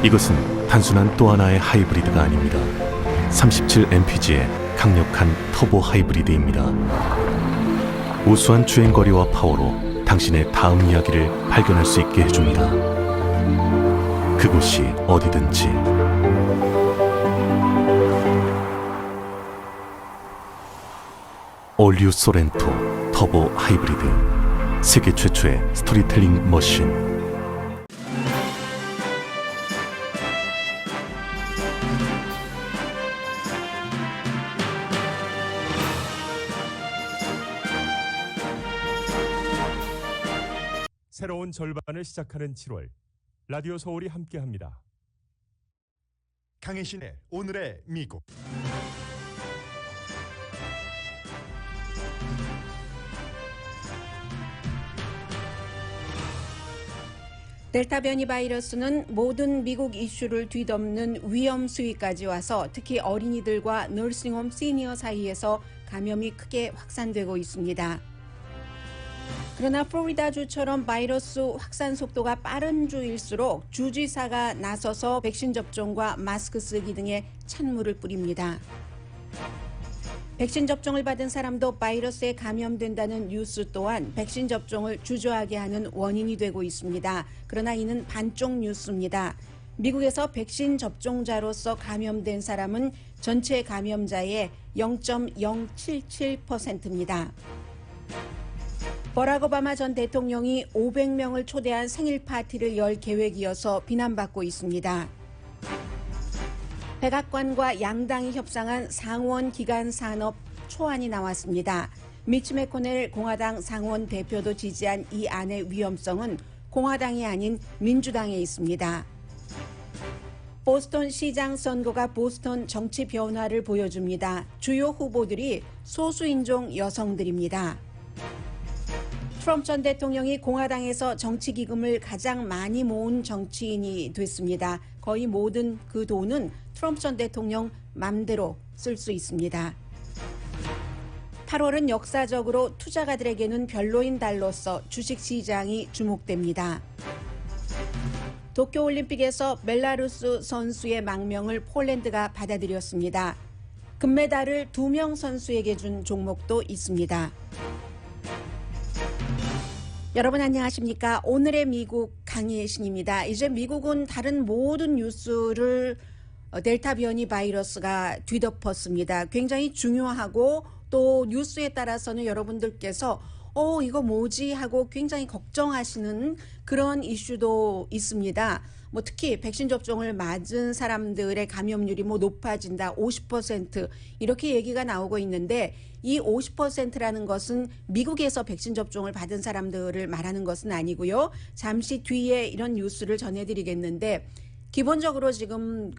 이것은 단순한 또 하나의 하이브리드가 아닙니다. 37mpg의 강력한 터보 하이브리드입니다. 우수한 주행거리와 파워로 당신의 다음 이야기를 발견할 수 있게 해줍니다. 그곳이 어디든지. 올류 소렌토 터보 하이브리드, 세계 최초의 스토리텔링 머신. 새로운 절반을 시작하는 7월, 라디오 서울이 함께합니다. 강혜신의 오늘의 미국. 델타 변이 바이러스는 모든 미국 이슈를 뒤덮는 위험 수위까지 와서 특히 어린이들과 너싱홈 시니어 사이에서 감염이 크게 확산되고 있습니다. 그러나 플로리다주처럼 바이러스 확산 속도가 빠른 주일수록 주지사가 나서서 백신 접종과 마스크 쓰기 등의 찬물을 뿌립니다. 백신 접종을 받은 사람도 바이러스에 감염된다는 뉴스 또한 백신 접종을 주저하게 하는 원인이 되고 있습니다. 그러나 이는 반쪽 뉴스입니다. 미국에서 백신 접종자로서 감염된 사람은 전체 감염자의 0.077%입니다. 버락 오바마 전 대통령이 500명을 초대한 생일 파티를 열 계획이어서 비난받고 있습니다. 백악관과 양당이 협상한 상원 기간 산업 초안이 나왔습니다. 미치 매코넬 공화당 상원 대표도 지지한 이 안의 위험성은 공화당이 아닌 민주당에 있습니다. 보스턴 시장 선거가 보스턴 정치 변화를 보여줍니다. 주요 후보들이 소수인종 여성들입니다. 트럼프 전 대통령이 공화당에서 정치기금을 가장 많이 모은 정치인이 됐습니다. 거의 모든 그 돈은 트럼프 전 대통령 맘대로 쓸 수 있습니다. 8월은 역사적으로 투자가들에게는 별로인 달로서 주식시장이 주목됩니다. 도쿄올림픽에서 벨라루스 선수의 망명을 폴란드가 받아들였습니다. 금메달을 2명 선수에게 준 종목도 있습니다. 여러분 안녕하십니까? 오늘의 미국 강혜신입니다. 이제 미국은 다른 모든 뉴스를 델타 변이 바이러스가 뒤덮었습니다. 굉장히 중요하고 또 뉴스에 따라서는 여러분들께서 이거 뭐지 하고 굉장히 걱정하시는 그런 이슈도 있습니다. 특히 백신 접종을 맞은 사람들의 감염률이 높아진다, 50% 이렇게 얘기가 나오고 있는데 이 50%라는 것은 미국에서 백신 접종을 받은 사람들을 말하는 것은 아니고요. 잠시 뒤에 이런 뉴스를 전해드리겠는데 기본적으로 지금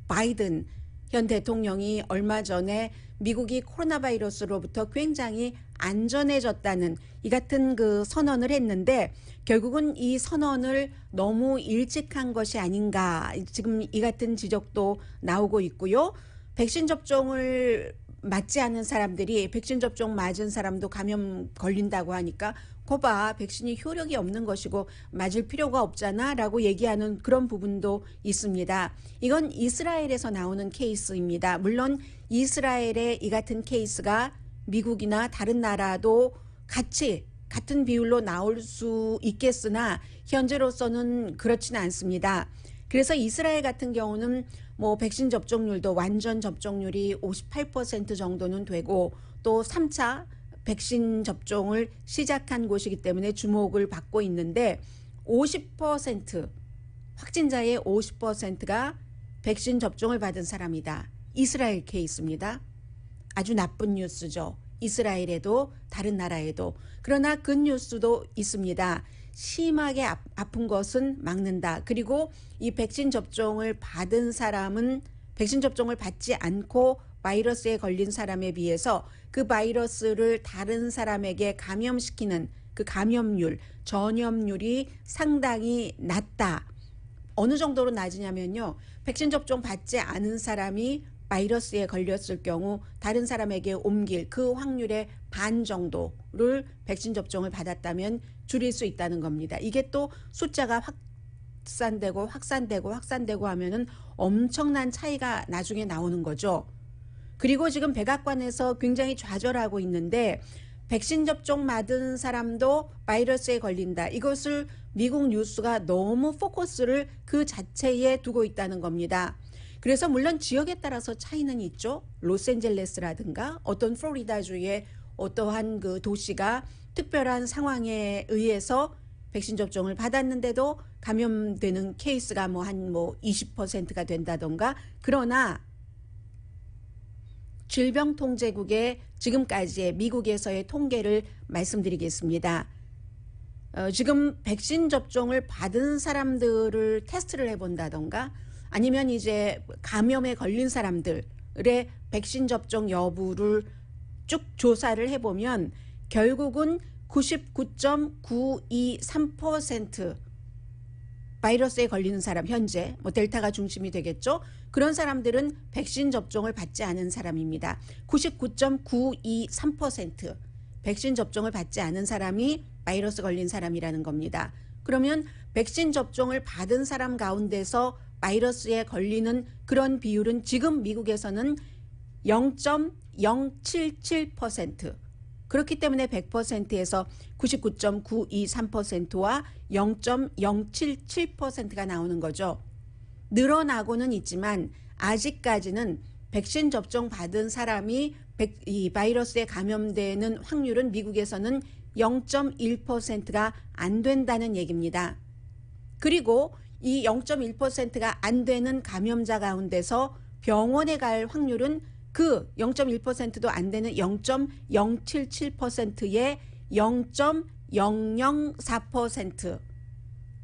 바이든 현 대통령이 얼마 전에 미국이 코로나 바이러스로부터 굉장히 안전해졌다는 이 같은 그 선언을 했는데 결국은 이 선언을 너무 일찍 한 것이 아닌가 지금 이 같은 지적도 나오고 있고요. 백신 접종을 맞지 않은 사람들이 백신 접종 맞은 사람도 감염 걸린다고 하니까 거봐 백신이 효력이 없는 것이고 맞을 필요가 없잖아 라고 얘기하는 그런 부분도 있습니다. 이건 이스라엘에서 나오는 케이스입니다. 물론 이스라엘의 이 같은 케이스가 미국이나 다른 나라도 같은 비율로 나올 수 있겠으나 현재로서는 그렇지는 않습니다. 그래서 이스라엘 같은 경우는 백신 접종률도 완전 접종률이 58% 정도는 되고 또 3차 백신 접종을 시작한 곳이기 때문에 주목을 받고 있는데 50% 확진자의 50%가 백신 접종을 받은 사람이다. 이스라엘 케이스입니다. 아주 나쁜 뉴스죠. 이스라엘에도 다른 나라에도. 그러나 그 뉴스도 있습니다. 심하게 아픈 것은 막는다. 그리고 이 백신 접종을 받은 사람은 백신 접종을 받지 않고 바이러스에 걸린 사람에 비해서 그 바이러스를 다른 사람에게 감염시키는 그 감염률, 전염률이 상당히 낮다. 어느 정도로 낮으냐면요. 백신 접종 받지 않은 사람이 바이러스에 걸렸을 경우 다른 사람에게 옮길 그 확률의 반 정도를 백신 접종을 받았다면 줄일 수 있다는 겁니다. 이게 또 숫자가 확산되고 하면은 엄청난 차이가 나중에 나오는 거죠. 그리고 지금 백악관에서 굉장히 좌절하고 있는데 백신 접종 맞은 사람도 바이러스에 걸린다. 이것을 미국 뉴스가 너무 포커스를 그 자체에 두고 있다는 겁니다. 그래서 물론 지역에 따라서 차이는 있죠. 로스앤젤레스라든가 어떤 플로리다주의 어떠한 그 도시가 특별한 상황에 의해서 백신 접종을 받았는데도 감염되는 케이스가 한 20%가 된다던가. 그러나 질병통제국의 지금까지의 미국에서의 통계를 말씀드리겠습니다. 지금 백신 접종을 받은 사람들을 테스트를 해본다던가 아니면 이제 감염에 걸린 사람들의 백신 접종 여부를 쭉 조사를 해보면 결국은 99.923% 바이러스에 걸리는 사람, 현재 델타가 중심이 되겠죠. 그런 사람들은 백신 접종을 받지 않은 사람입니다. 99.923% 백신 접종을 받지 않은 사람이 바이러스 걸린 사람이라는 겁니다. 그러면 백신 접종을 받은 사람 가운데서 바이러스에 걸리는 그런 비율은 지금 미국에서는 0.077%. 그렇기 때문에 100%에서 99.923%와 0.077%가 나오는 거죠. 늘어나고는 있지만 아직까지는 백신 접종 받은 사람이 이 바이러스에 감염되는 확률은 미국에서는 0.1%가 안 된다는 얘기입니다. 그리고 이 0.1%가 안 되는 감염자 가운데서 병원에 갈 확률은 그 0.1%도 안 되는 0.077%의 0.004%.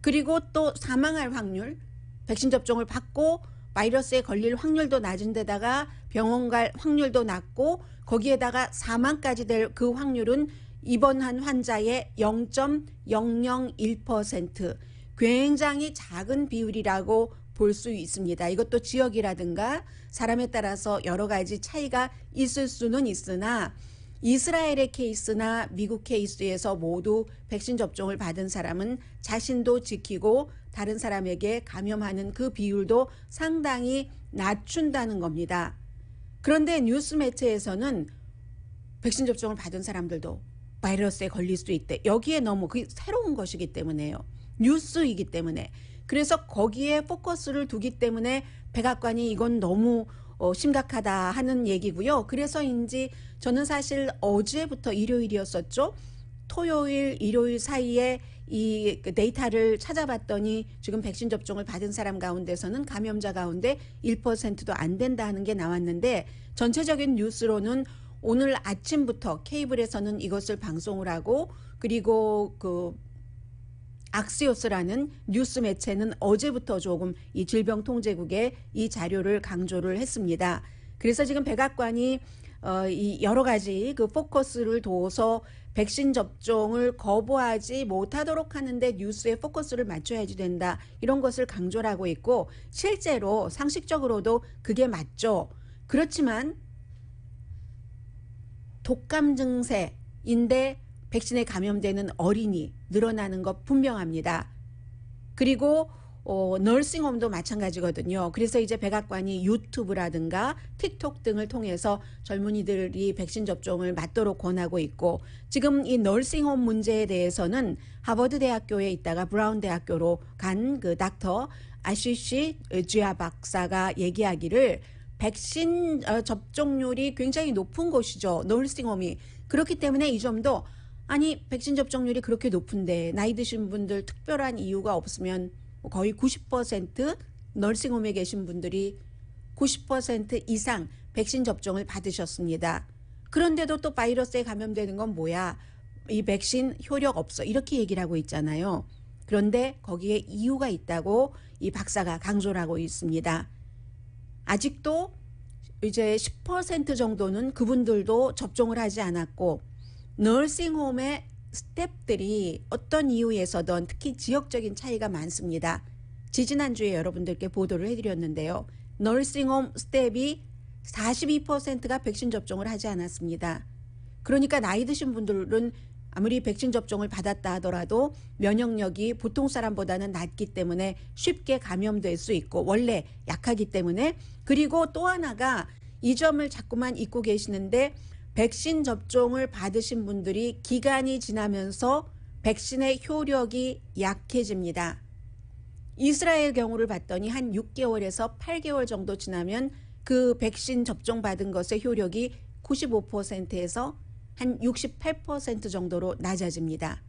그리고 또 사망할 확률, 백신 접종을 받고 바이러스에 걸릴 확률도 낮은 데다가 병원 갈 확률도 낮고 거기에다가 사망까지 될 그 확률은 입원한 환자의 0.001%. 굉장히 작은 비율이라고 볼 수 있습니다. 이것도 지역이라든가 사람에 따라서 여러 가지 차이가 있을 수는 있으나 이스라엘의 케이스나 미국 케이스에서 모두 백신 접종을 받은 사람은 자신도 지키고 다른 사람에게 감염하는 그 비율도 상당히 낮춘다는 겁니다. 그런데 뉴스 매체에서는 백신 접종을 받은 사람들도 바이러스에 걸릴 수 있대. 여기에 너무 그게 새로운 것이기 때문에요. 뉴스이기 때문에. 그래서 거기에 포커스를 두기 때문에 백악관이 이건 너무 심각하다 하는 얘기고요. 그래서인지 저는 사실 어제부터 일요일이었었죠. 토요일, 일요일 사이에 이 데이터를 찾아봤더니 지금 백신 접종을 받은 사람 가운데서는 감염자 가운데 1%도 안 된다는 게 나왔는데 전체적인 뉴스로는 오늘 아침부터 케이블에서는 이것을 방송을 하고 그리고 그 악시오스라는 뉴스 매체는 어제부터 조금 이 질병통제국에 이 자료를 강조를 했습니다. 그래서 지금 백악관이 이 여러 가지 그 포커스를 둬서 백신 접종을 거부하지 못하도록 하는데 뉴스에 포커스를 맞춰야지 된다. 이런 것을 강조를 하고 있고 실제로 상식적으로도 그게 맞죠. 그렇지만 독감 증세인데 백신에 감염되는 어린이 늘어나는 것 분명합니다. 그리고 너싱홈도 마찬가지거든요. 그래서 이제 백악관이 유튜브라든가 틱톡 등을 통해서 젊은이들이 백신 접종을 맞도록 권하고 있고 지금 이 너싱홈 문제에 대해서는 하버드 대학교에 있다가 브라운 대학교로 간 그 닥터 아시시 쥐아 박사가 얘기하기를 백신 접종률이 굉장히 높은 곳이죠. 너싱홈이. 그렇기 때문에 이 점도 아니 백신 접종률이 그렇게 높은데 나이 드신 분들 특별한 이유가 없으면 거의 90% 너싱홈에 계신 분들이 90% 이상 백신 접종을 받으셨습니다. 그런데도 또 바이러스에 감염되는 건 뭐야? 이 백신 효력 없어. 이렇게 얘기를 하고 있잖아요. 그런데 거기에 이유가 있다고 이 박사가 강조를 하고 있습니다. 아직도 이제 10% 정도는 그분들도 접종을 하지 않았고 너싱홈의 스텝들이 어떤 이유에서든 특히 지역적인 차이가 많습니다. 지지난주에 여러분들께 보도를 해드렸는데요. 너싱홈 스텝이 42%가 백신 접종을 하지 않았습니다. 그러니까 나이 드신 분들은 아무리 백신 접종을 받았다 하더라도 면역력이 보통 사람보다는 낮기 때문에 쉽게 감염될 수 있고 원래 약하기 때문에, 그리고 또 하나가 이 점을 자꾸만 잊고 계시는데 백신 접종을 받으신 분들이 기간이 지나면서 백신의 효력이 약해집니다. 이스라엘 경우를 봤더니 한 6개월에서 8개월 정도 지나면 그 백신 접종 받은 것의 효력이 95%에서 한 68% 정도로 낮아집니다.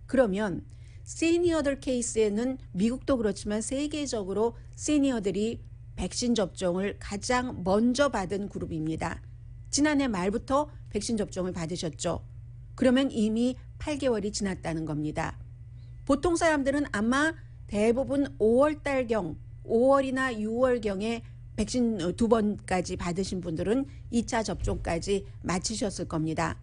그러면 시니어들 케이스에는 미국도 그렇지만 세계적으로 시니어들이 백신 접종을 가장 먼저 받은 그룹입니다. 지난해 말부터 백신 접종을 받으셨죠. 그러면 이미 8개월이 지났다는 겁니다. 보통 사람들은 아마 대부분 5월달경, 5월이나 6월경에 백신 2번까지 받으신 분들은 2차 접종까지 마치셨을 겁니다.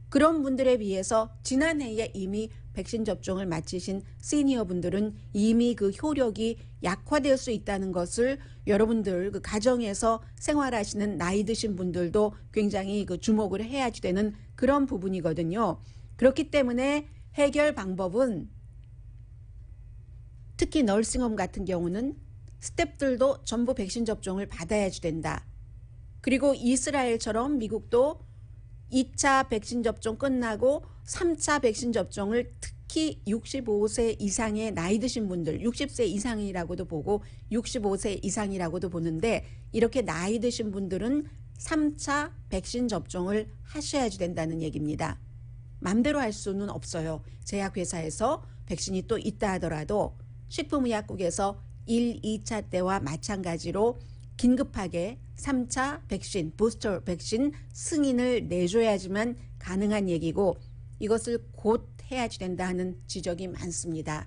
그런 분들에 비해서 지난해에 이미 백신 접종을 마치신 시니어 분들은 이미 그 효력이 약화될 수 있다는 것을 여러분들 그 가정에서 생활하시는 나이 드신 분들도 굉장히 그 주목을 해야지 되는 그런 부분이거든요. 그렇기 때문에 해결 방법은 특히 널싱홈 같은 경우는 스태프들도 전부 백신 접종을 받아야지 된다. 그리고 이스라엘처럼 미국도 2차 백신 접종 끝나고 3차 백신 접종을 특히 65세 이상의 나이 드신 분들, 60세 이상이라고도 보고 65세 이상이라고도 보는데, 이렇게 나이 드신 분들은 3차 백신 접종을 하셔야지 된다는 얘기입니다. 맘대로 할 수는 없어요. 제약회사에서 백신이 또 있다 하더라도 식품의약국에서 1, 2차 때와 마찬가지로 긴급하게 3차 백신, 부스터 백신 승인을 내줘야지만 가능한 얘기고, 이것을 곧 해야지 된다 하는 지적이 많습니다.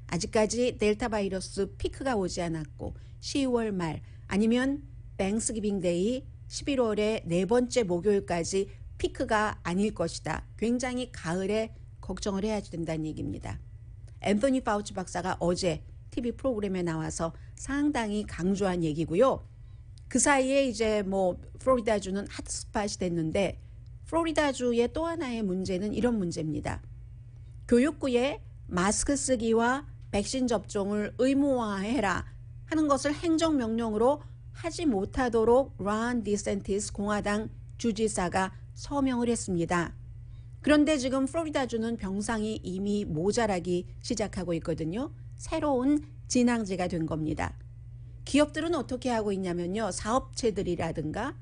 아직까지 델타 바이러스 피크가 오지 않았고 10월 말 아니면 땡스기빙 데이 11월의 네 번째 목요일까지 피크가 아닐 것이다. 굉장히 가을에 걱정을 해야지 된다는 얘기입니다. 앤서니 파우치 박사가 어제 TV 프로그램에 나와서 상당히 강조한 얘기고요. 그 사이에 이제 뭐 플로리다주는 핫스팟이 됐는데, 플로리다주의 또 하나의 문제는 이런 문제입니다. 교육부에 마스크 쓰기와 백신 접종을 의무화해라 하는 것을 행정명령으로 하지 못하도록 론 디센티스 공화당 주지사가 서명을 했습니다. 그런데 지금 플로리다주는 병상이 이미 모자라기 시작하고 있거든요. 새로운 진앙지가 된 겁니다. 기업들은 어떻게 하고 있냐면요. 사업체들이라든가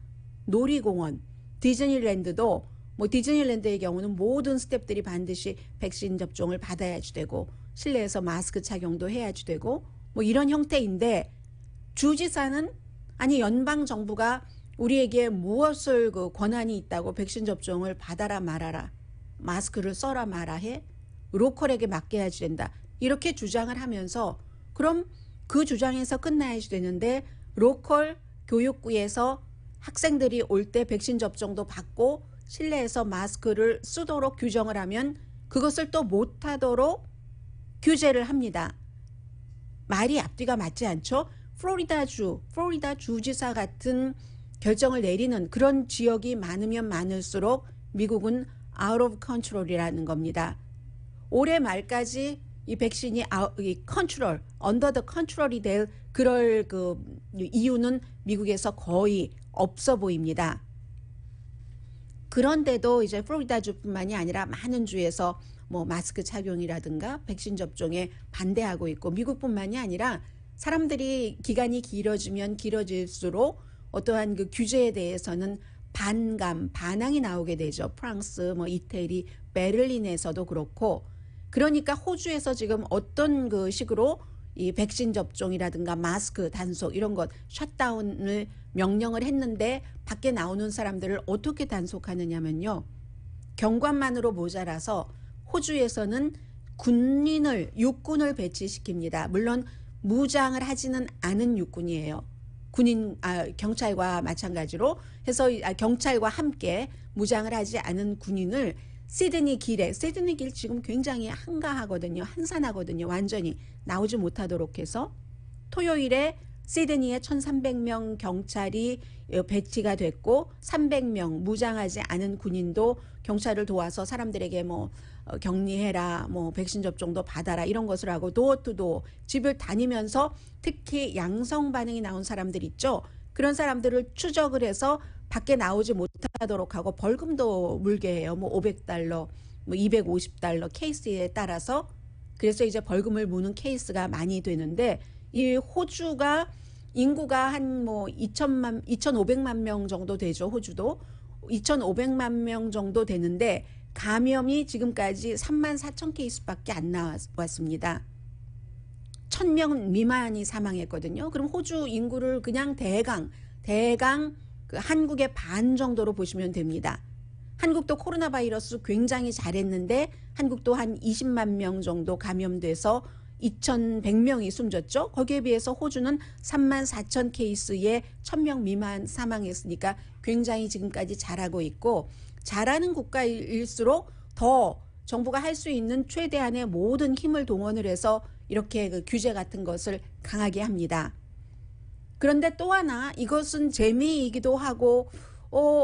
놀이공원, 디즈니랜드도 뭐 디즈니랜드의 경우는 모든 스태프들이 반드시 백신 접종을 받아야지 되고 실내에서 마스크 착용도 해야지 되고 뭐 이런 형태인데, 주지사는 아니 연방 정부가 우리에게 무엇을 그 권한이 있다고 백신 접종을 받아라 말아라, 마스크를 써라 말아 해, 로컬에게 맡겨야지 된다, 이렇게 주장을 하면서, 그럼 그 주장에서 끝나야지 되는데 로컬 교육부에서 학생들이 올 때 백신 접종도 받고 실내에서 마스크를 쓰도록 규정을 하면 그것을 또 못하도록 규제를 합니다. 말이 앞뒤가 맞지 않죠? 플로리다 주지사 같은 결정을 내리는 그런 지역이 많으면 많을수록 미국은 out of control이라는 겁니다. 올해 말까지 이 백신이 컨트롤, 언더 더 컨트롤이 될 그럴 그 이유는 미국에서 거의 없어 보입니다. 그런데도 이제 플로리다주뿐만이 아니라 많은 주에서 뭐 마스크 착용이라든가 백신 접종에 반대하고 있고, 미국뿐만이 아니라 사람들이 기간이 길어지면 길어질수록 어떠한 그 규제에 대해서는 반항이 나오게 되죠. 프랑스, 뭐 이태리, 베를린에서도 그렇고. 그러니까 호주에서 지금 어떤 그 식으로 이 백신 접종이라든가 마스크 단속 이런 것 셧다운을 명령을 했는데 밖에 나오는 사람들을 어떻게 단속하느냐면요. 경관만으로 모자라서 호주에서는 육군을 배치시킵니다. 물론 무장을 하지는 않은 육군이에요. 경찰과 마찬가지로 해서 경찰과 함께 무장을 하지 않은 군인을 시드니 길 지금 굉장히 한가하거든요. 한산하거든요. 완전히 나오지 못하도록 해서 토요일에 시드니에 1,300명 경찰이 배치가 됐고 300명 무장하지 않은 군인도 경찰을 도와서 사람들에게 뭐 격리해라, 뭐 백신 접종도 받아라 이런 것을 하고 도어투도어 집을 다니면서 특히 양성 반응이 나온 사람들 있죠. 그런 사람들을 추적을 해서 밖에 나오지 못하도록 하고 벌금도 물게 해요. 뭐 $500, 뭐 $250 케이스에 따라서. 그래서 이제 벌금을 무는 케이스가 많이 되는데 이 호주가 인구가 한 뭐 2,500만 명 정도 되죠. 호주도 2,500만 명 정도 되는데 감염이 지금까지 34,000 케이스밖에 안 나왔습니다. 1,000명 미만이 사망했거든요. 그럼 호주 인구를 그냥 대강 그 한국의 반 정도로 보시면 됩니다. 한국도 코로나 바이러스 굉장히 잘했는데 한국도 한 20만 명 정도 감염돼서 2,100명이 숨졌죠. 거기에 비해서 호주는 34,000 케이스에 1,000명 미만 사망했으니까 굉장히 지금까지 잘하고 있고, 잘하는 국가일수록 더 정부가 할 수 있는 최대한의 모든 힘을 동원을 해서 이렇게 그 규제 같은 것을 강하게 합니다. 그런데 또 하나 이것은 재미이기도 하고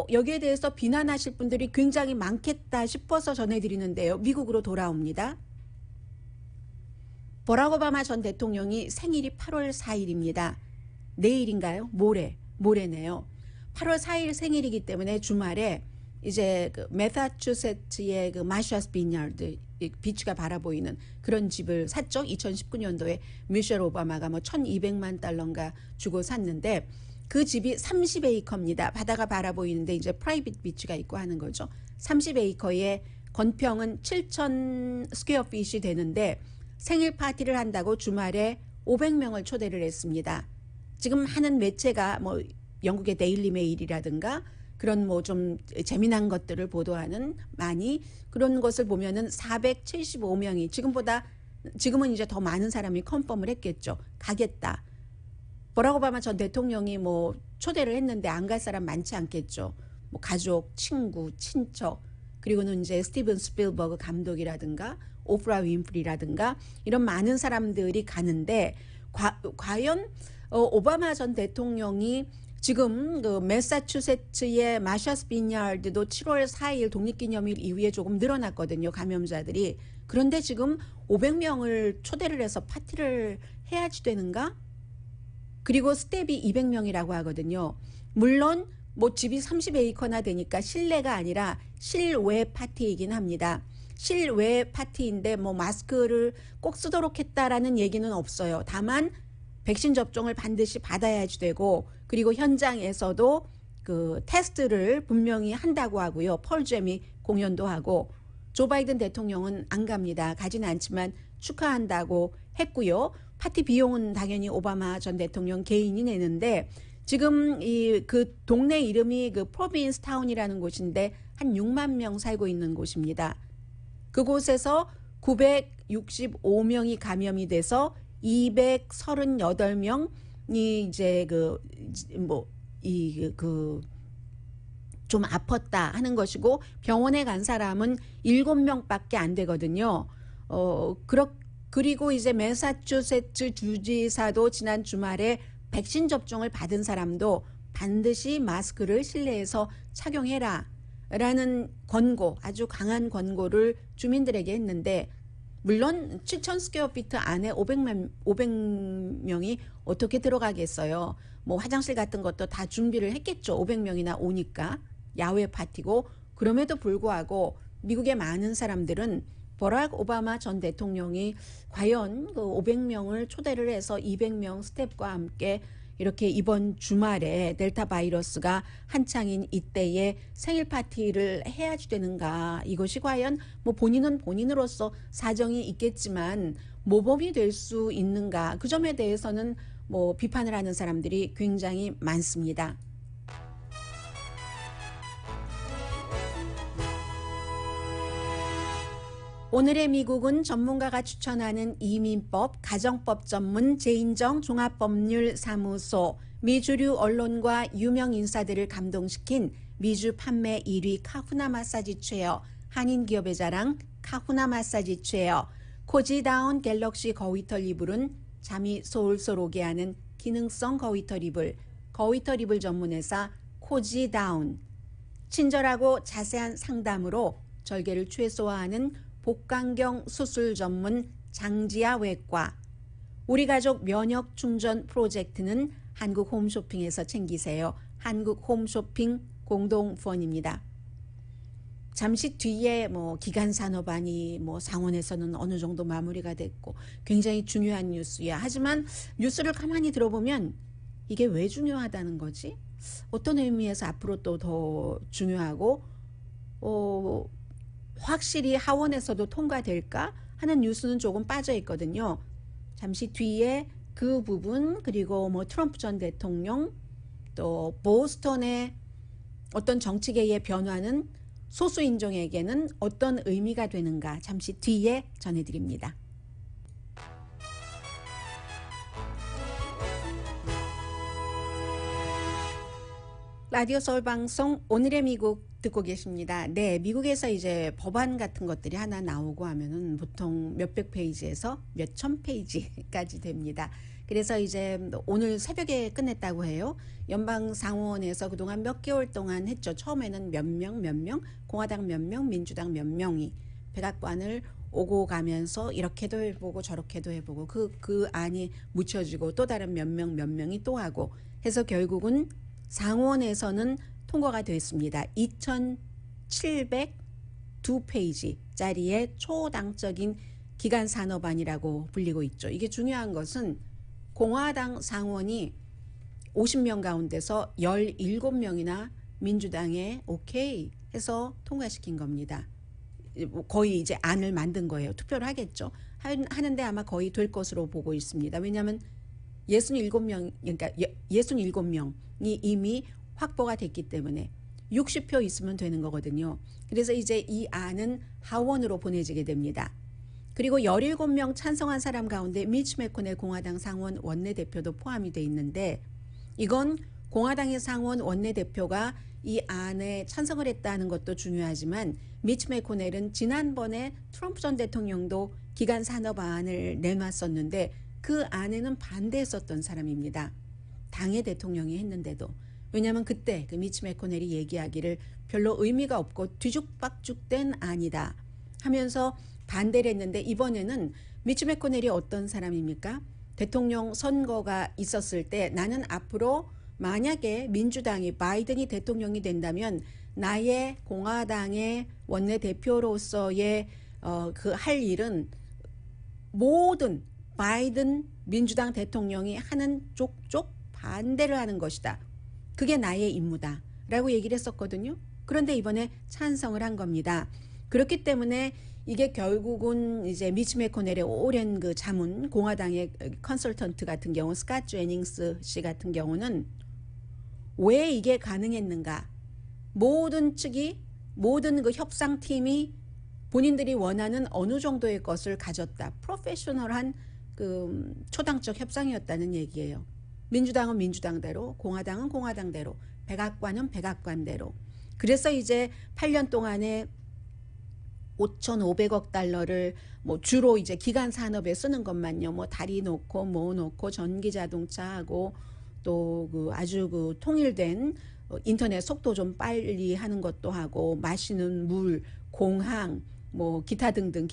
여기에 대해서 비난하실 분들이 굉장히 많겠다 싶어서 전해드리는데요. 미국으로 돌아옵니다. 버락 오바마 전 대통령이 생일이 8월 4일입니다. 내일인가요? 모레네요. 8월 4일 생일이기 때문에 주말에 이제 그 매사추세츠의 그 마샤스 비냐드 비치가 바라보이는 그런 집을 샀죠. 2019년도에 미셸 오바마가 뭐 $1,200만 주고 샀는데 그 집이 30에이커입니다. 바다가 바라보이는데 이제 프라이빗 비치가 있고 하는 거죠. 30에이커의 건평은 7,000 스퀘어핏이 되는데 생일 파티를 한다고 주말에 500명을 초대를 했습니다. 지금 하는 매체가 뭐 영국의 데일리 메일이라든가 그런 뭐 좀 재미난 것들을 보도하는 많이 그런 것을 보면은 475명이 지금은 이제 더 많은 사람이 컨펌을 했겠죠. 가겠다. 버락 오바마 전 대통령이 뭐 초대를 했는데 안 갈 사람 많지 않겠죠. 뭐 가족, 친구, 친척, 그리고는 이제 스티븐 스필버그 감독이라든가 오프라 윈프리라든가 이런 많은 사람들이 가는데 과연 오바마 전 대통령이 지금 그 매사추세츠의 마샤스 비냐드도 7월 4일 독립기념일 이후에 조금 늘어났거든요. 감염자들이. 그런데 지금 500명을 초대를 해서 파티를 해야지 되는가? 그리고 스텝이 200명이라고 하거든요. 물론 뭐 집이 30에이커나 되니까 실내가 아니라 실외 파티이긴 합니다. 실외 파티인데 뭐 마스크를 꼭 쓰도록 했다라는 얘기는 없어요. 다만 백신 접종을 반드시 받아야지 되고, 그리고 현장에서도 그 테스트를 분명히 한다고 하고요. 펄잼이 공연도 하고, 조 바이든 대통령은 안 갑니다. 가지는 않지만 축하한다고 했고요. 파티 비용은 당연히 오바마 전 대통령 개인이 내는데, 지금 그 동네 이름이 그 프로빈스 타운이라는 곳인데 한 6만 명 살고 있는 곳입니다. 그곳에서 965명이 감염이 돼서 238명이 이제 좀 아팠다 하는 것이고, 병원에 간 사람은 7명밖에 안 되거든요. 그리고 이제 매사추세츠 주지사도 지난 주말에 백신 접종을 받은 사람도 반드시 마스크를 실내에서 착용해라 라는 권고, 아주 강한 권고를 주민들에게 했는데, 물론 7,000 스퀘어피트 안에 500명이 어떻게 들어가겠어요. 뭐 화장실 같은 것도 다 준비를 했겠죠. 500명이나 오니까. 야외 파티고. 그럼에도 불구하고 미국의 많은 사람들은 버락 오바마 전 대통령이 과연 그 500명을 초대를 해서 200명 스텝과 함께 이렇게 이번 주말에 델타 바이러스가 한창인 이때에 생일 파티를 해야지 되는가. 이것이 과연 뭐 본인은 본인으로서 사정이 있겠지만 모범이 될 수 있는가. 그 점에 대해서는 뭐 비판을 하는 사람들이 굉장히 많습니다. 오늘의 미국은 전문가가 추천하는 이민법, 가정법 전문 제인정 종합법률사무소, 미주류 언론과 유명 인사들을 감동시킨 미주 판매 1위 카후나 마사지 체어, 한인 기업의 자랑 카후나 마사지 체어, 코지다운 갤럭시 거위털 이불은 잠이 솔솔 오게 하는 기능성 거위털 이불, 거위털 이불 전문회사 코지다운, 친절하고 자세한 상담으로 절개를 최소화하는 복강경 수술 전문 장지아 외과, 우리 가족 면역 충전 프로젝트는 한국 홈쇼핑에서 챙기세요. 한국 홈쇼핑 공동후원입니다. 잠시 뒤에 기간 산업안이 상원에서는 어느 정도 마무리가 됐고 굉장히 중요한 뉴스야. 하지만 뉴스를 가만히 들어보면 이게 왜 중요하다는 거지? 어떤 의미에서 앞으로 또 더 중요하고 확실히 하원에서도 통과될까 하는 뉴스는 조금 빠져 있거든요. 잠시 뒤에 그 부분, 그리고 트럼프 전 대통령, 또 보스턴의 어떤 정치계의 변화는 소수 인종에게는 어떤 의미가 되는가 잠시 뒤에 전해드립니다. 라디오 서울 방송 오늘의 미국 듣고 계십니다. 네, 미국에서 이제 법안 같은 것들이 하나 나오고 하면은 보통 몇백 페이지에서 몇천 페이지까지 됩니다. 그래서 이제 오늘 새벽에 끝냈다고 해요. 연방 상원에서 그동안 몇 개월 동안 했죠. 처음에는 몇 명, 공화당 몇 명, 민주당 몇 명이 백악관을 오고 가면서 이렇게도 해보고 저렇게도 해보고 그 안이 묻혀지고 또 다른 몇 명이 또 하고 해서 결국은 상원에서는 통과가 됐습니다. 2,702페이지짜리의 초당적인 기간 산업안이라고 불리고 있죠. 이게 중요한 것은 공화당 상원이 50명 가운데서 17명이나 민주당에 오케이 해서 통과시킨 겁니다. 거의 이제 안을 만든 거예요. 투표를 하겠죠. 하는데 아마 거의 될 것으로 보고 있습니다. 왜냐하면 67명, 그러니까 67명이 이미 확보가 됐기 때문에 60표 있으면 되는 거거든요. 그래서 이제 이 안은 하원으로 보내지게 됩니다. 그리고 17명 찬성한 사람 가운데 미치 매코넬 공화당 상원 원내대표도 포함이 돼 있는데, 이건 공화당의 상원 원내대표가 이 안에 찬성을 했다는 것도 중요하지만 미치 매코넬은 지난번에 트럼프 전 대통령도 기간 산업안을 내놨었는데 그 안에는 반대했었던 사람입니다. 당의 대통령이 했는데도. 왜냐하면 그때 그 미치 매코넬이 얘기하기를 별로 의미가 없고 뒤죽박죽된 안이다 하면서 반대를 했는데, 이번에는 미치 매코넬이 어떤 사람입니까? 대통령 선거가 있었을 때 나는 앞으로 만약에 민주당이 바이든이 대통령이 된다면 나의 공화당의 원내대표로서의 그 할 일은 모든 바이든 민주당 대통령이 하는 쪽쪽 반대를 하는 것이다. 그게 나의 임무다 라고 얘기를 했었거든요. 그런데 이번에 찬성을 한 겁니다. 그렇기 때문에 이게 결국은 이제 미치 매코넬의 오랜 그 자문, 공화당의 컨설턴트 같은 경우 스캇 제닝스 씨 같은 경우는 왜 이게 가능했는가? 모든 측이, 모든 그 협상팀이 본인들이 원하는 어느 정도의 것을 가졌다. 프로페셔널한 그 초당적 협상이었다는 얘기예요. 민주당은 민주당대로, 공화당은 공화당대로, 백악관은 백악관대로. 그래서 이제 8년 동안에 5,500억 달러를 주로 이제 기간 산업에 쓰는 것만요. 다리 놓고 놓고 전기 자동차하고 또 그 아주 그 통일된 인터넷 속도 좀 빨리 하는 것도 하고 마시는 물, 공항, 기타 등등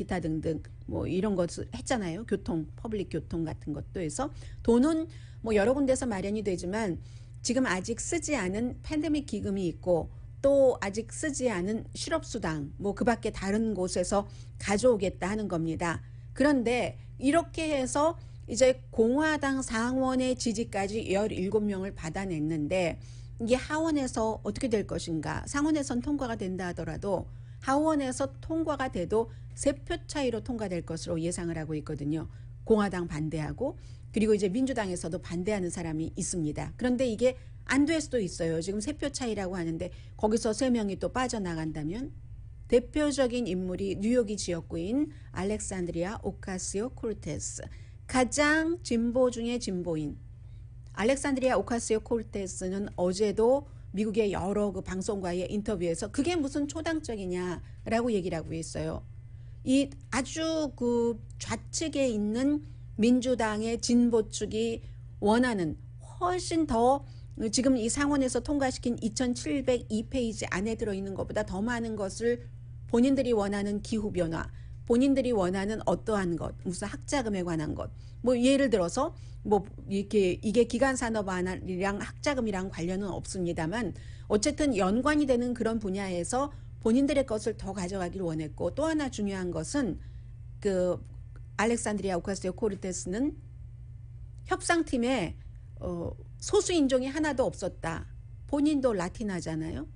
이런 것을 했잖아요. 교통, 퍼블릭 교통 같은 것도 해서 돈은 여러 군데서 마련이 되지만 지금 아직 쓰지 않은 팬데믹 기금이 있고 또 아직 쓰지 않은 실업수당 그 밖에 다른 곳에서 가져오겠다 하는 겁니다. 그런데 이렇게 해서 이제 공화당 상원의 지지까지 17명을 받아냈는데 이게 하원에서 어떻게 될 것인가. 상원에선 통과가 된다 하더라도 하원에서 통과가 돼도 3표 차이로 통과될 것으로 예상을 하고 있거든요. 공화당 반대하고 그리고 이제 민주당에서도 반대하는 사람이 있습니다. 그런데 이게 안 될 수도 있어요. 지금 3표 차이라고 하는데 거기서 3명이 또 빠져나간다면 대표적인 인물이 뉴욕이 지역구인 알렉산드리아 오카시오 콜테스. 가장 진보 중에 진보인 알렉산드리아 오카시오 콜테스는 어제도 미국의 여러 그 방송과의 인터뷰에서 그게 무슨 초당적이냐라고 얘기를 하고 있어요. 이 아주 그 좌측에 있는 민주당의 진보 측이 원하는 훨씬 더 지금 이 상원에서 통과시킨 2,702페이지 안에 들어있는 것보다 더 많은 것을 본인들이 원하는 기후변화, 본인들이 원하는 어떠한 것, 무슨 학자금에 관한 것, 뭐 예를 들어서 뭐 이게 기간 산업안이랑 학자금이랑 관련은 없습니다만 어쨌든 연관이 되는 그런 분야에서 본인들의 것을 더 가져가길 원했고, 또 하나 중요한 것은 그 알렉산드리아 오카시오 코르테스는 협상팀에 소수 인종이 하나도 없었다. 본인도 라틴하잖아요.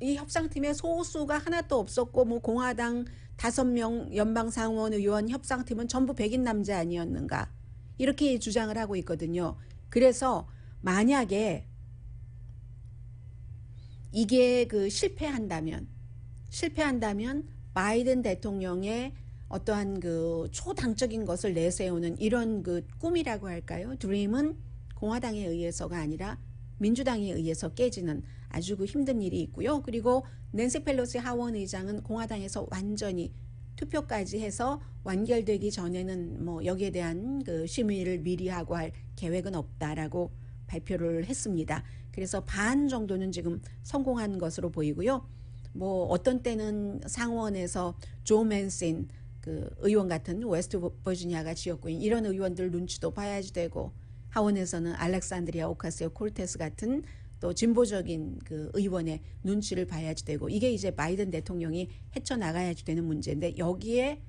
이 협상팀에 소수가 하나도 없었고, 뭐 공화당 5명 연방상원 의원 협상팀은 전부 백인 남자 아니었는가, 이렇게 주장을 하고 있거든요. 그래서 만약에 이게 실패한다면 바이든 대통령의 어떠한 초당적인 것을 내세우는 이런 꿈이라고 할까요? 드림은 공화당에 의해서가 아니라 민주당에 의해서 깨지는 아주 힘든 일이 있고요. 그리고 낸시 펠로시 하원 의장은 공화당에서 완전히 투표까지 해서 완결되기 전에는 뭐 여기에 대한 심의를 미리 하고 할 계획은 없다라고 발표를 했습니다. 그래서 반 정도는 지금 성공한 것으로 보이고요. 뭐 어떤 때는 상원에서 조 맨신 의원 같은 웨스트 버지니아가 지역구인 이런 의원들 눈치도 봐야지 되고, 하원에서는 알렉산드리아 오카시오 콜테스 같은 또 진보적인 의원의 눈치를 봐야지 되고, 이게 이제 바이든 대통령이 헤쳐나가야지 되는 문제인데, 여기에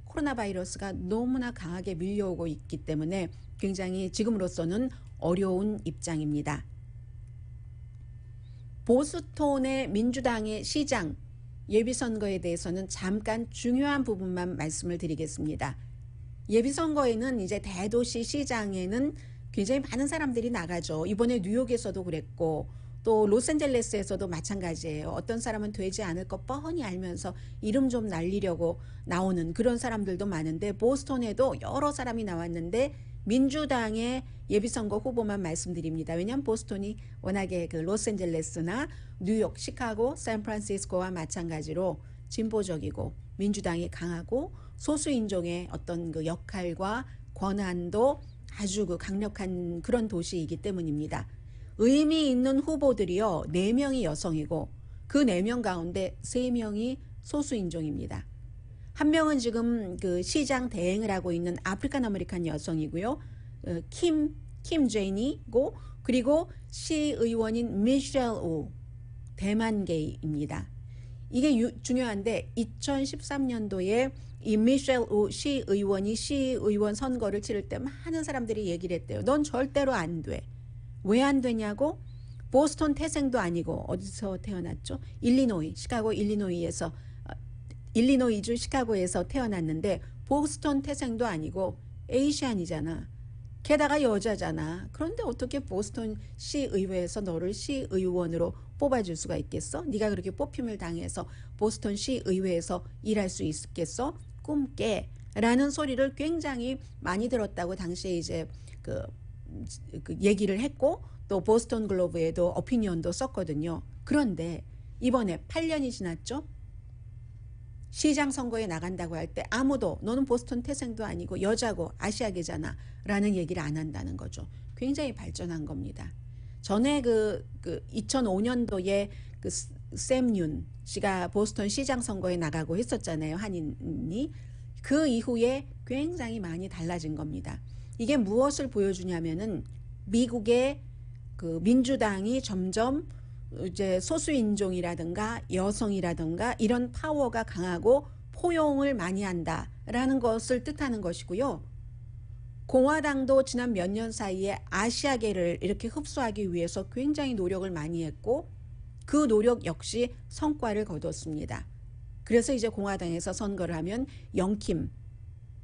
코로나 바이러스가 너무나 강하게 밀려오고 있기 때문에 굉장히 지금으로서는 어려운 입장입니다. 보스톤의 민주당의 시장 예비선거에 대해서는 잠깐 중요한 부분만 말씀을 드리겠습니다. 예비선거에는 이제 대도시 시장에는 굉장히 많은 사람들이 나가죠. 이번에 뉴욕에서도 그랬고 또 로스앤젤레스에서도 마찬가지예요. 어떤 사람은 되지 않을 거 뻔히 알면서 이름 좀 날리려고 나오는 그런 사람들도 많은데, 보스턴에도 여러 사람이 나왔는데 민주당의 예비선거 후보만 말씀드립니다. 왜냐하면 보스턴이 워낙에 로스앤젤레스나 뉴욕, 시카고, 샌프란시스코와 마찬가지로 진보적이고 민주당이 강하고 소수인종의 어떤 역할과 권한도 아주 강력한 그런 도시이기 때문입니다. 의미 있는 후보들이요, 4명이 여성이고 그 4명 가운데 3명이 소수인종입니다. 한 명은 지금 시장 대행을 하고 있는 아프리칸 아메리칸 여성이고요. 킴 제이니고, 그리고 시의원인 미셸 우, 대만계입니다. 이게 중요한데 2013년도에 이 미셸 우 시의원이 시의원 선거를 치를 때 많은 사람들이 얘기를 했대요. 넌 절대로 안 돼. 왜 안 되냐고? 보스턴 태생도 아니고 어디서 태어났죠? 시카고 일리노이주 시카고에서 태어났는데 보스턴 태생도 아니고 에이시안이잖아. 게다가 여자잖아. 그런데 어떻게 보스턴 시의회에서 너를 시의원으로 뽑아줄 수가 있겠어? 네가 그렇게 뽑힘을 당해서 보스턴 시의회에서 일할 수 있겠어? 꿈깨. 라는 소리를 굉장히 많이 들었다고 당시에 이제 얘기를 했고, 또 보스턴 글로브에도 오피니언도 썼거든요. 그런데 이번에 8년이 지났죠? 시장 선거에 나간다고 할 때 아무도 너는 보스턴 태생도 아니고 여자고 아시아계잖아 라는 얘기를 안 한다는 거죠. 굉장히 발전한 겁니다. 전에 2005년도에 샘윤 씨가 보스턴 시장 선거에 나가고 했었잖아요. 한인이. 그 이후에 굉장히 많이 달라진 겁니다. 이게 무엇을 보여주냐면은 미국의 민주당이 점점 이제 소수인종이라든가 여성이라든가 이런 파워가 강하고 포용을 많이 한다라는 것을 뜻하는 것이고요. 공화당도 지난 몇 년 사이에 아시아계를 이렇게 흡수하기 위해서 굉장히 노력을 많이 했고 그 노력 역시 성과를 거뒀습니다. 그래서 이제 공화당에서 선거를 하면 영킴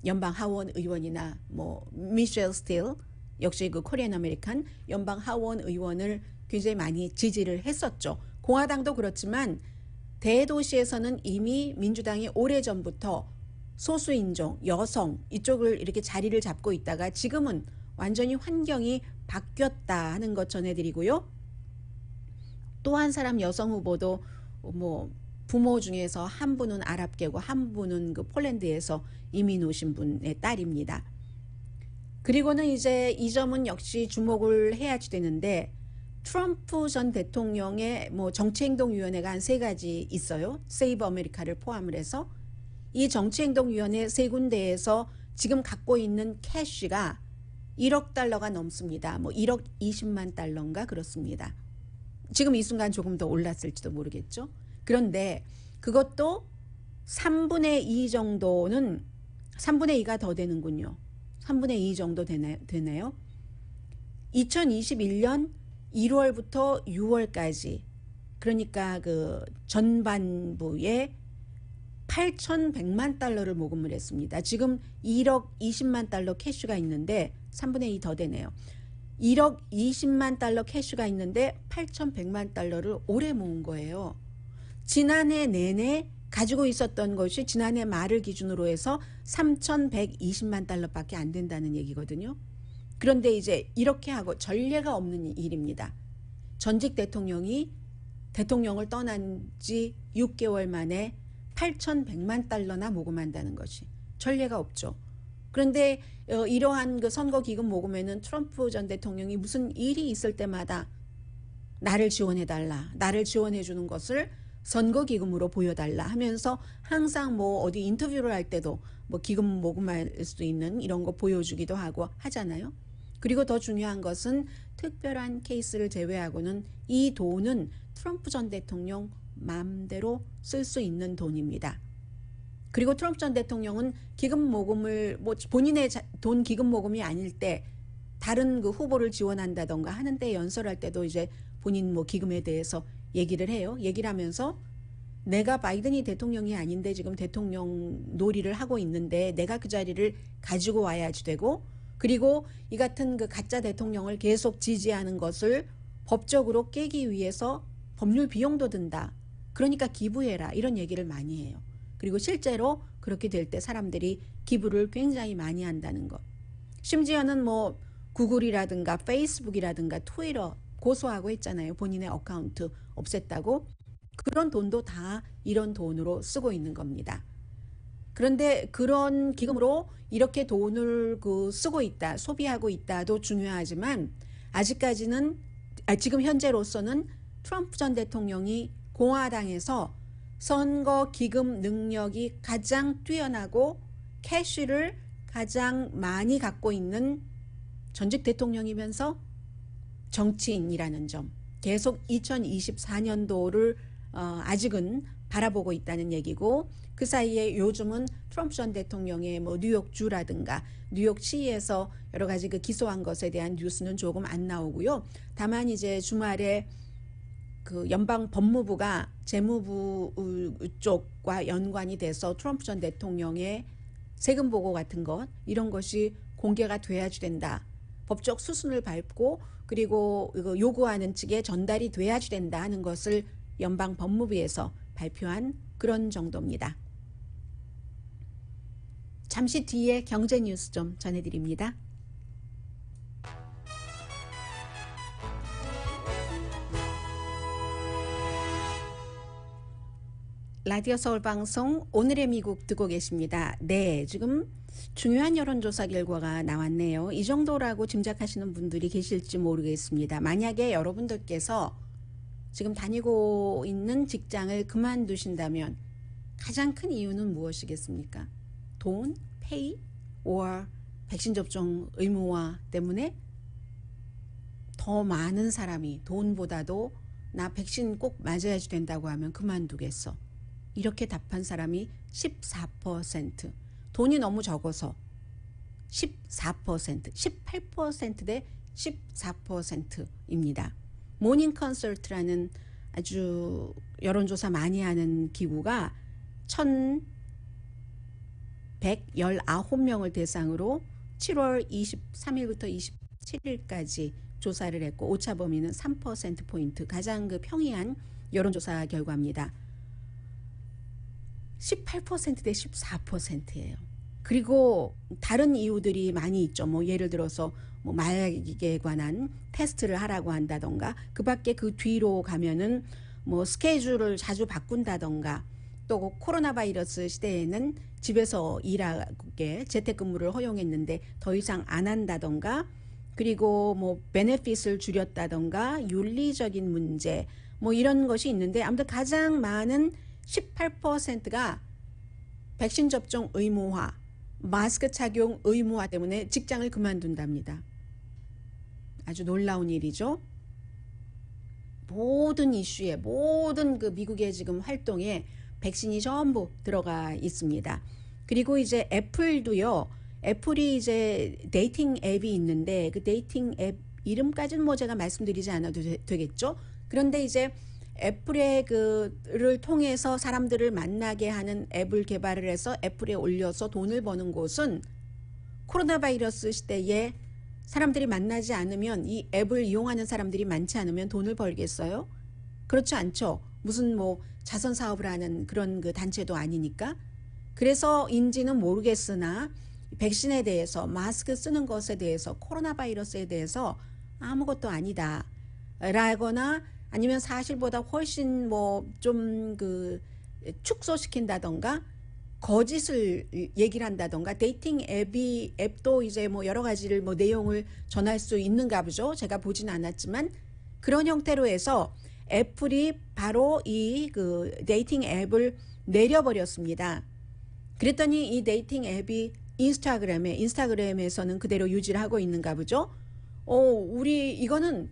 연방 하원 의원이나 뭐 미셸 스틸 역시 코리안 아메리칸 연방 하원 의원을 굉장히 많이 지지를 했었죠. 공화당도 그렇지만 대도시에서는 이미 민주당이 오래전부터 소수인종, 여성 이쪽을 이렇게 자리를 잡고 있다가 지금은 완전히 환경이 바뀌었다 하는 것 전해드리고요. 또 한 사람 여성 후보도 뭐 부모 중에서 한 분은 아랍계고 한 분은 폴란드에서 이민 오신 분의 딸입니다. 그리고는 이제 이 점은 역시 주목을 해야지 되는데, 트럼프 전 대통령의 뭐 정치행동위원회가 한 3가지 있어요. 세이브 아메리카를 포함을 해서 이 정치행동위원회 세 군데에서 지금 갖고 있는 캐시가 1억 달러가 넘습니다. 뭐 1억 20만 달러인가 그렇습니다. 지금 이 순간 조금 더 올랐을지도 모르겠죠. 그런데 그것도 3분의 2 정도는 3분의 2가 더 되는군요. 3분의 2 정도 되네요. 2021년 1월부터 6월까지 그러니까 그 전반부에 8,100만 달러를 모금을 했습니다. 지금 1억 20만 달러 캐시가 있는데 3분의 2 더 되네요. 1억 20만 달러 캐시가 있는데 8,100만 달러를 올해 모은 거예요. 지난해 내내 가지고 있었던 것이 지난해 말을 기준으로 해서 3,120만 달러밖에 안 된다는 얘기거든요. 그런데 이제 이렇게 하고 전례가 없는 일입니다. 전직 대통령이 대통령을 떠난 지 6개월 만에 8,100만 달러나 모금한다는 것이 전례가 없죠. 그런데 이러한 그 선거 기금 모금에는 트럼프 전 대통령이 무슨 일이 있을 때마다 나를 지원해달라, 나를 지원해주는 것을 선거 기금으로 보여달라 하면서 항상 뭐 어디 인터뷰를 할 때도 뭐 기금 모금할 수 있는 이런 거 보여주기도 하고 하잖아요. 그리고 더 중요한 것은 특별한 케이스를 제외하고는 이 돈은 트럼프 전 대통령 마음대로 쓸 수 있는 돈입니다. 그리고 트럼프 전 대통령은 기금 모금을 뭐 본인의 돈 기금 모금이 아닐 때 다른 그 후보를 지원한다던가 하는데 연설할 때도 이제 본인 뭐 기금에 대해서 얘기를 해요. 얘기를 하면서 내가 바이든이 대통령이 아닌데 지금 대통령 놀이를 하고 있는데 내가 그 자리를 가지고 와야지 되고 그리고 이 같은 그 가짜 대통령을 계속 지지하는 것을 법적으로 깨기 위해서 법률 비용도 든다. 그러니까 기부해라. 이런 얘기를 많이 해요. 그리고 실제로 그렇게 될 때 사람들이 기부를 굉장히 많이 한다는 것. 심지어는 뭐 구글이라든가 페이스북이라든가 트위터 고소하고 했잖아요. 본인의 어카운트 없앴다고. 그런 돈도 다 이런 돈으로 쓰고 있는 겁니다. 그런데 그런 기금으로 이렇게 돈을 쓰고 있다, 소비하고 있다도 중요하지만 아직까지는 지금 현재로서는 트럼프 전 대통령이 공화당에서 선거 기금 능력이 가장 뛰어나고 캐시를 가장 많이 갖고 있는 전직 대통령이면서 정치인이라는 점. 계속 2024년도를 아직은 바라보고 있다는 얘기고 그 사이에 요즘은 트럼프 전 대통령의 뭐 뉴욕주라든가 뉴욕시에서 여러 가지 그 기소한 것에 대한 뉴스는 조금 안 나오고요. 다만 이제 주말에 그 연방 법무부가 재무부 쪽과 연관이 돼서 트럼프 전 대통령의 세금 보고 같은 것 이런 것이 공개가 돼야지 된다. 법적 수순을 밟고 그리고 요구하는 측에 전달이 돼야지 된다 하는 것을 연방 법무부에서 발표한 그런 정도입니다. 잠시 뒤에 경제 뉴스 좀 전해드립니다. 라디오 서울 방송 오늘의 미국 듣고 계십니다. 네, 지금 중요한 여론조사 결과가 나왔네요. 이 정도라고 짐작하시는 분들이 계실지 모르겠습니다. 만약에 여러분들께서 지금 다니고 있는 직장을 그만두신다면 가장 큰 이유는 무엇이겠습니까? 돈, 페이, or 백신 접종 의무화 때문에 더 많은 사람이 돈보다도 나 백신 꼭 맞아야지 된다고 하면 그만두겠어. 이렇게 답한 사람이 14%. 돈이 너무 적어서 14%, 18% 대 14%입니다. 모닝 컨설트라는 아주 여론조사 많이 하는 기구가 1,119명을 대상으로 7월 23일부터 27일까지 조사를 했고 오차 범위는 3%포인트 가장 그 평이한 여론조사 결과입니다. 18% 대 14%예요. 그리고 다른 이유들이 많이 있죠. 뭐 예를 들어서 뭐 마약에 관한 테스트를 하라고 한다던가 그 밖에 그 뒤로 가면은 뭐 스케줄을 자주 바꾼다던가 또 코로나 바이러스 시대에는 집에서 일하게 재택근무를 허용했는데 더 이상 안 한다던가 그리고 뭐 베네핏을 줄였다던가 윤리적인 문제 뭐 이런 것이 있는데 아무튼 가장 많은 18%가 백신 접종 의무화, 마스크 착용 의무화 때문에 직장을 그만둔답니다. 아주 놀라운 일이죠. 모든 이슈에, 모든 그 미국의 지금 활동에 백신이 전부 들어가 있습니다. 그리고 이제 애플도요. 애플이 이제 데이팅 앱이 있는데 그 데이팅 앱 이름까지는 뭐 제가 말씀드리지 않아도 되겠죠. 그런데 이제 애플의 그를 통해서 사람들을 만나게 하는 앱을 개발을 해서 애플에 올려서 돈을 버는 곳은 코로나 바이러스 시대에 사람들이 만나지 않으면 이 앱을 이용하는 사람들이 많지 않으면 돈을 벌겠어요? 그렇지 않죠. 무슨 뭐 자선 사업을 하는 그런 그 단체도 아니니까. 그래서인지는 모르겠으나 백신에 대해서 마스크 쓰는 것에 대해서 코로나 바이러스에 대해서 아무것도 아니다 라거나 아니면 사실보다 훨씬 뭐 좀 그 축소시킨다던가 거짓을 얘기를 한다던가 데이팅 앱도 이제 뭐 여러 가지를 뭐 내용을 전할 수 있는가 보죠. 제가 보진 않았지만 그런 형태로 해서 애플이 바로 이 그 데이팅 앱을 내려버렸습니다. 그랬더니 이 데이팅 앱이 인스타그램에서는 그대로 유지를 하고 있는가 보죠. 우리 이거는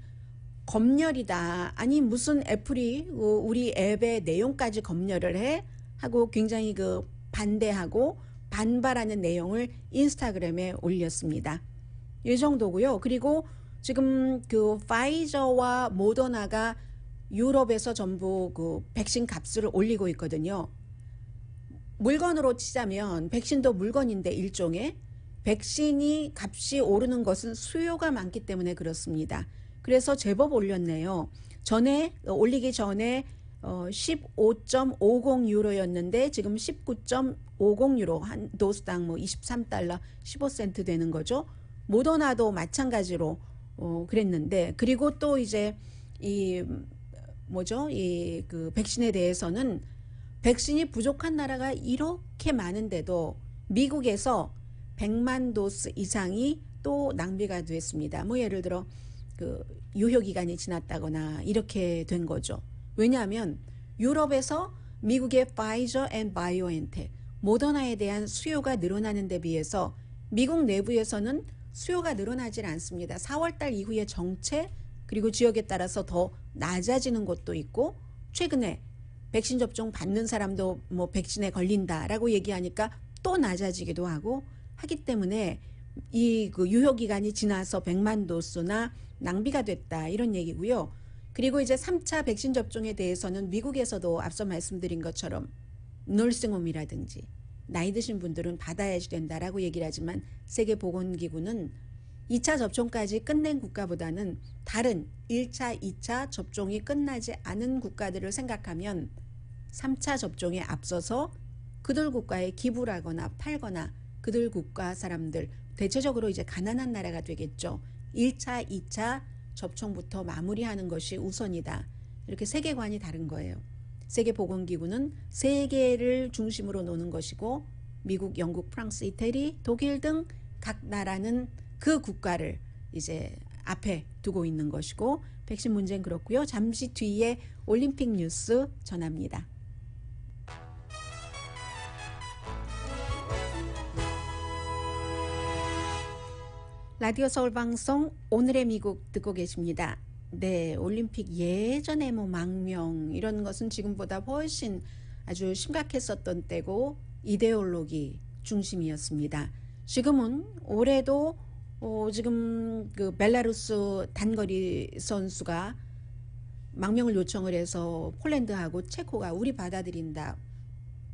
검열이다. 아니 무슨 애플이 우리 앱의 내용까지 검열을 해? 하고 굉장히 그 반대하고 반발하는 내용을 인스타그램에 올렸습니다. 이 정도고요. 그리고 지금 그 파이저와 모더나가 유럽에서 전부 그 백신 값을 올리고 있거든요. 물건으로 치자면 백신도 물건인데 일종의 백신이 값이 오르는 것은 수요가 많기 때문에 그렇습니다. 그래서 제법 올렸네요. 올리기 전에 15.50 유로였는데 지금 19.50 유로 한 도수당 뭐 23달러 15센트 되는 거죠. 모더나도 마찬가지로 그랬는데 그리고 또 이제 이 그 백신에 대해서는 백신이 부족한 나라가 이렇게 많은데도 미국에서 100만 도스 이상이 또 낭비가 됐습니다. 뭐 예를 들어 그 유효 기간이 지났다거나 이렇게 된 거죠. 왜냐하면 유럽에서 미국의 파이저 앤 바이오엔텍, 모더나에 대한 수요가 늘어나는 데 비해서 미국 내부에서는 수요가 늘어나질 않습니다. 4월달 이후에 정체 그리고 지역에 따라서 더 낮아지는 곳도 있고 최근에 백신 접종 받는 사람도 뭐 백신에 걸린다라고 얘기하니까 또 낮아지기도 하기 때문에 이 그 유효 기간이 지나서 100만 도수나 낭비가 됐다 이런 얘기고요. 그리고 이제 3차 백신 접종에 대해서는 미국에서도 앞서 말씀드린 것처럼 널싱홈이라든지 나이 드신 분들은 받아야지 된다라고 얘기를 하지만 세계보건기구는 2차 접종까지 끝낸 국가보다는 다른 1차, 2차 접종이 끝나지 않은 국가들을 생각하면 3차 접종에 앞서서 그들 국가에 기부를 하거나 팔거나 그들 국가 사람들 대체적으로 이제 가난한 나라가 되겠죠. 1차, 2차 접종부터 마무리하는 것이 우선이다. 이렇게 세계관이 다른 거예요. 세계보건기구는 세계를 중심으로 노는 것이고 미국, 영국, 프랑스, 이태리, 독일 등 각 나라는 그 국가를 이제 앞에 두고 있는 것이고 백신 문제는 그렇고요. 잠시 뒤에 올림픽 뉴스 전합니다. 라디오 서울방송 오늘의 미국 듣고 계십니다. 네, 올림픽 예전에 뭐 망명 이런 것은 지금보다 훨씬 아주 심각했었던 때고 이데올로기 중심이었습니다. 지금은 올해도 지금 그 벨라루스 단거리 선수가 망명을 요청을 해서 폴란드하고 체코가 우리 받아들인다.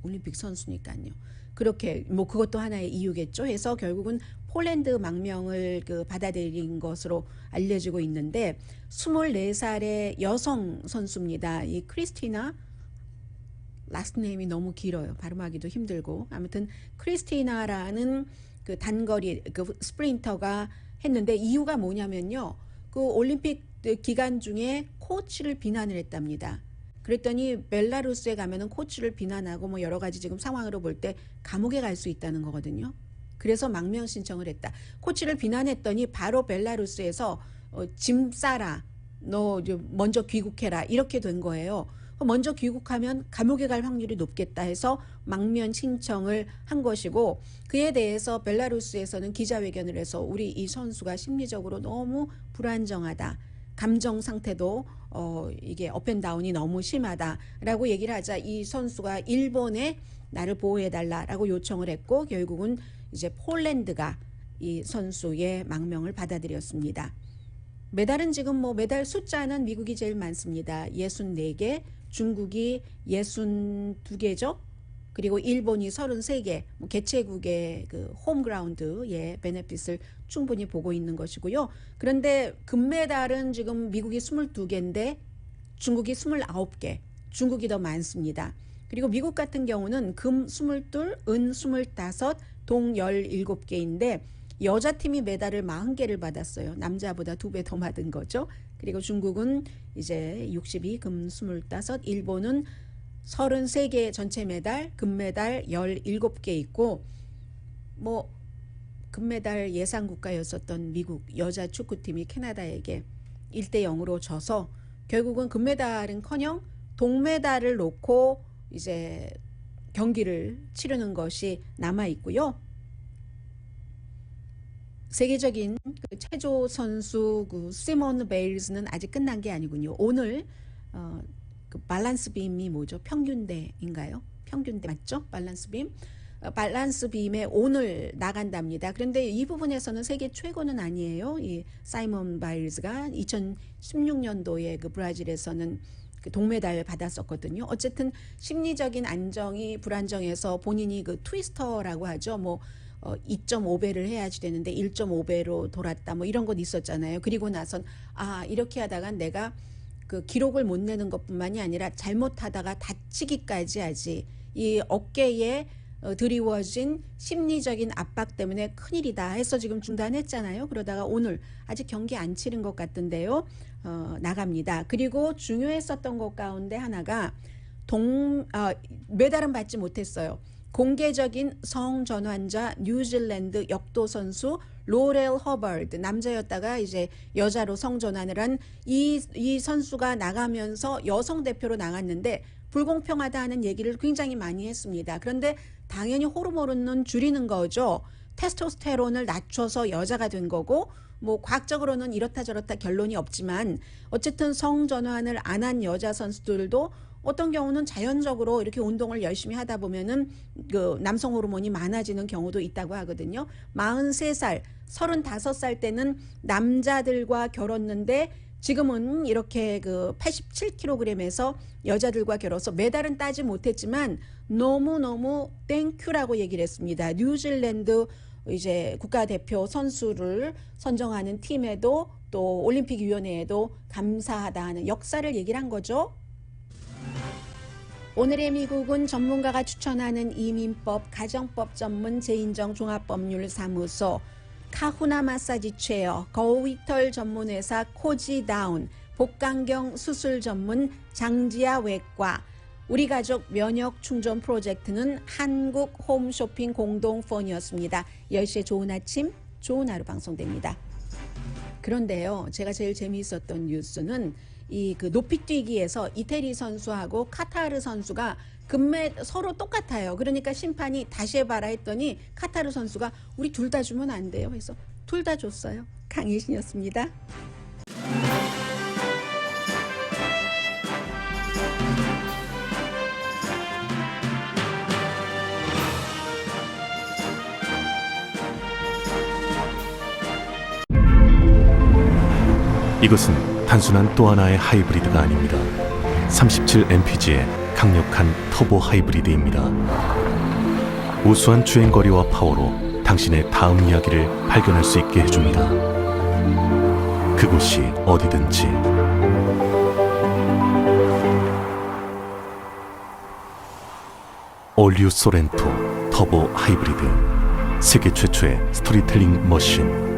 올림픽 선수니까요. 그렇게 뭐 그것도 하나의 이유겠죠. 해서 결국은 폴란드 망명을 그 받아들인 것으로 알려지고 있는데 24살의 여성 선수입니다. 이 크리스티나 라스트 네임이 너무 길어요. 발음하기도 힘들고 아무튼 크리스티나라는 그 단거리 그 스프린터가 했는데 이유가 뭐냐면요. 그 올림픽 기간 중에 코치를 비난을 했답니다. 그랬더니 벨라루스에 가면은 코치를 비난하고 뭐 여러 가지 지금 상황으로 볼 때 감옥에 갈 수 있다는 거거든요. 그래서 망명 신청을 했다. 코치를 비난했더니 바로 벨라루스에서 짐 싸라. 너 먼저 귀국해라. 이렇게 된 거예요. 먼저 귀국하면 감옥에 갈 확률이 높겠다 해서 망면 신청을 한 것이고, 그에 대해서 벨라루스에서는 기자회견을 해서 우리 이 선수가 심리적으로 너무 불안정하다, 감정 상태도 이게 업앤다운이 너무 심하다라고 얘기를 하자 이 선수가 일본에 나를 보호해달라라고 요청을 했고, 결국은 이제 폴란드가 이 선수의 망명을 받아들였습니다. 메달은 지금 뭐 메달 숫자는 미국이 제일 많습니다. 64개, 중국이 62개죠. 그리고 일본이 33개, 뭐 개최국의 그 홈그라운드의 베네핏을 충분히 보고 있는 것이고요. 그런데 금메달은 지금 미국이 22개인데 중국이 29개, 중국이 더 많습니다. 그리고 미국 같은 경우는 금 22, 은 25, 동 17개인데 여자팀이 메달을 40개를 받았어요. 남자보다 2배 더 받은 거죠. 그리고 중국은 이제 62, 금 25, 일본은 33개 전체 메달, 금메달 17개 있고, 뭐 금메달 예상 국가였었던 미국 여자 축구팀이 캐나다에게 1대0으로 져서 결국은 금메달은커녕 동메달을 놓고 이제 경기를 치르는 것이 남아 있고요. 세계적인 그 체조 선수 그 시몬 베일즈는 아직 끝난 게 아니군요. 오늘 그 밸런스 빔이 뭐죠? 평균대인가요? 평균대 맞죠? 밸런스 빔. 밸런스 빔에 오늘 나간답니다. 그런데 이 부분에서는 세계 최고는 아니에요. 이 사이먼 바일즈가 2016년도에 그 브라질에서는 그 동메달 받았었거든요. 어쨌든 심리적인 안정이 불안정해서 본인이 그 트위스터라고 하죠. 뭐 2.5배를 해야지 되는데 1.5배로 돌았다. 뭐 이런 것 있었잖아요. 그리고 나선 이렇게 하다가 내가 그 기록을 못 내는 것뿐만이 아니라 잘못하다가 다치기까지 하지. 이 어깨에 드리워진 심리적인 압박 때문에 큰일이다 해서 지금 중단했잖아요. 그러다가 오늘 아직 경기 안 치른 것 같던데요. 나갑니다. 그리고 중요했었던 것 가운데 하나가 메달은 받지 못했어요. 공개적인 성전환자 뉴질랜드 역도 선수 로렐 허버드, 남자였다가 이제 여자로 성전환을 한 이 선수가 나가면서 여성 대표로 나갔는데 불공평하다 하는 얘기를 굉장히 많이 했습니다. 그런데 당연히 호르몬은 줄이는 거죠. 테스토스테론을 낮춰서 여자가 된 거고, 뭐 과학적으로는 이렇다 저렇다 결론이 없지만 어쨌든 성전환을 안 한 여자 선수들도 어떤 경우는 자연적으로 이렇게 운동을 열심히 하다 보면은 그 남성 호르몬이 많아지는 경우도 있다고 하거든요. 43살, 35살 때는 남자들과 결혼했는데 지금은 이렇게 그 87kg에서 여자들과 결혼해서 메달은 따지 못했지만 너무너무 땡큐라고 얘기를 했습니다. 뉴질랜드 이제 국가대표 선수를 선정하는 팀에도 또 올림픽위원회에도 감사하다 하는 역사를 얘기를 한 거죠. 오늘의 미국은 전문가가 추천하는 이민법, 가정법 전문 제인정 종합법률사무소, 카후나 마사지 체어, 거위털 전문회사 코지다운, 복강경 수술 전문 장지아 외과, 우리가족 면역 충전 프로젝트는 한국 홈쇼핑 공동폰이었습니다. 10시에 좋은 아침, 좋은 하루 방송됩니다. 그런데요, 제가 제일 재미있었던 뉴스는 이 그 높이뛰기에서 이태리 선수하고 카타르 선수가 금메 서로 똑같아요. 그러니까 심판이 다시 해봐라 했더니 카타르 선수가 우리 둘 다 주면 안 돼요. 그래서 둘 다 줬어요. 강혜신이었습니다. 이것은 단순한 또 하나의 하이브리드가 아닙니다. 37mpg의 강력한 터보 하이브리드입니다. 우수한 주행거리와 파워로 당신의 다음 이야기를 발견할 수 있게 해줍니다. 그곳이 어디든지. 올류 소렌토 터보 하이브리드, 세계 최초의 스토리텔링 머신.